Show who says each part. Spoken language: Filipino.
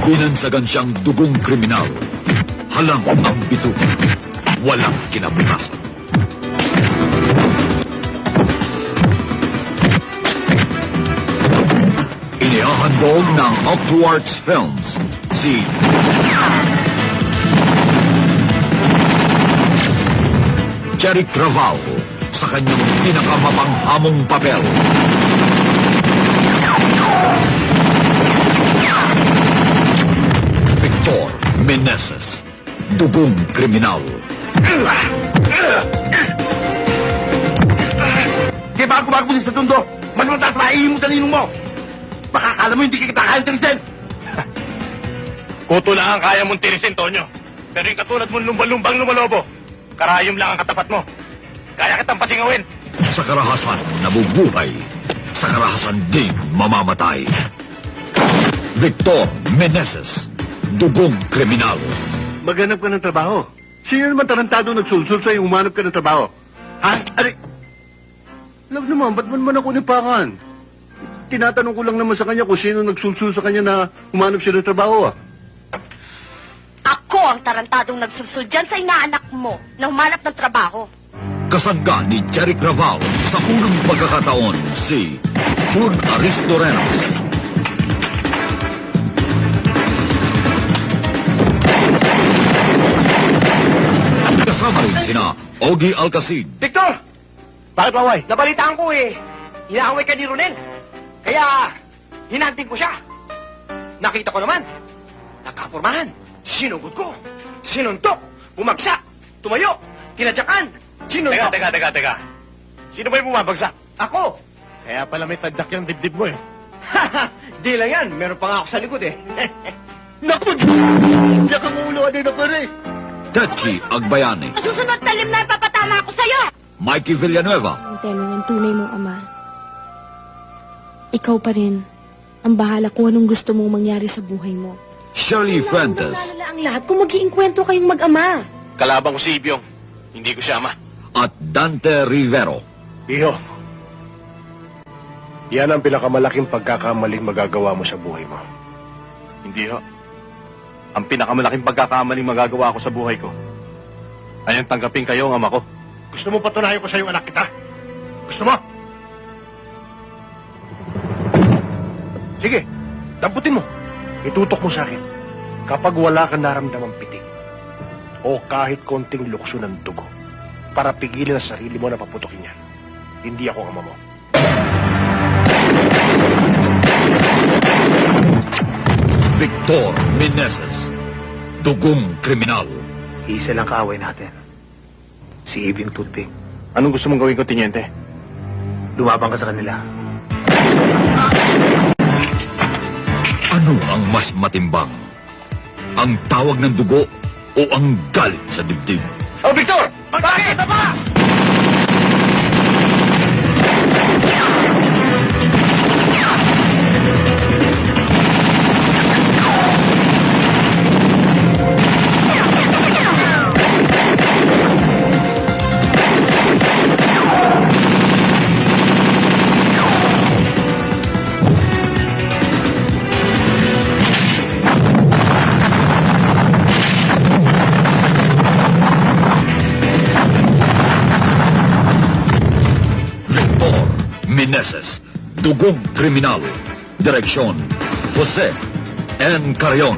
Speaker 1: Binansagan siyang dugong kriminal. Halang ang bituka. Walang kinabukasan. Inihahandog ng Upwards Films si Jerry Cravao sa kanyang pinakamapanghamong papel. Victor Meneses, dugong kriminal.
Speaker 2: Di ba ako magbulis sa tundo? Mas mataas maihin mo sa ninong mo. Baka akala mo hindi kita kaya tirisin.
Speaker 3: Kuto lang ang kaya mong tirisin, Tonyo. Pero yung katulad mong lumbalumbang lumalobo, karayom lang ang katapat mo. Kaya kitang pasingawin.
Speaker 1: Sa karahasan, nabubuhay. Sa karahasan din, mamamatay. Victor Meneses, dugong kriminal.
Speaker 2: Maghanap ka ng trabaho. Sino naman tarantado nagsulsul sa'yo umanap ka ng trabaho? Ha? Ari? Alam naman, ba't mo naman ako nipakan? Tinatanong ko lang naman sa kanya kung sino nagsulsul sa kanya na umanap siya ng trabaho.
Speaker 4: Ako ang tarantadong nagsulsul dyan sa inaanak mo na humanap ng trabaho.
Speaker 1: Kasangga ni Jerry Cravao sa unang pagkakataon si Jun Aristorenas. Kasama rin sina Ogie Alcacid,
Speaker 3: Victor!
Speaker 2: Bakit, Maway?
Speaker 3: Nabalitaan ko inaaway ka ni Ronel. Kaya, hinanting ko siya. Nakita ko naman, nagkapurmahan. Sinugod ko, sinuntok, bumagsak, tumayo, kinadyakan, sinuntok. Teka. Sino ba yung bumabagsak? Ako.
Speaker 2: Kaya pala may tagdak yung dibdib mo eh.
Speaker 3: Di lang yan, meron pa nga ako sa likod
Speaker 2: Naku! Diyak ang ulo ka din ako rin.
Speaker 1: Tetchi Agbayani,
Speaker 4: Susunod talim na ipapatama ako sa'yo!
Speaker 1: Mikey Villanueva,
Speaker 5: Ang tema ng tunay mong ama. Ikaw pa rin ang bahala kung anong gusto mong mangyari sa buhay mo.
Speaker 1: Shirley Fuentes,
Speaker 5: Nalala ang lahat kung mag-iinkwento kayong mag-ama.
Speaker 3: Kalabang ko si Ibyong, hindi ko siya ama.
Speaker 1: at Dante Rivero.
Speaker 2: Iho, yan ang pinakamalaking pagkakamaling magagawa mo sa buhay mo.
Speaker 3: Hindi ho. Ang pinakamalaking pagkakamaling magagawa ko sa buhay ko ay ang tanggapin kayo ang ama ko.
Speaker 2: Gusto mo patunayan ko sa yung anak kita? Gusto mo? Sige, damputin mo. Itutok mo sa akin. Kapag wala kang naramdamang pitik o kahit konting lukso ng dugo para pigilan ang sarili mo na paputokin yan, hindi ako ang ama mo.
Speaker 1: Victor Meneses, dugong kriminal.
Speaker 2: Isa lang kaaway natin. Si Ibing Toothpick.
Speaker 3: Anong gusto mong gawin ko, Tiniente?
Speaker 2: Lumabang ka sa kanila.
Speaker 1: Ano ang mas matimbang? Ang tawag ng dugo o ang galit sa dibdib?
Speaker 3: Oh, Victor! Bakit? Tama!
Speaker 1: Victor Meneses, dugong kriminal. Direksyon, Jose N. Carrion.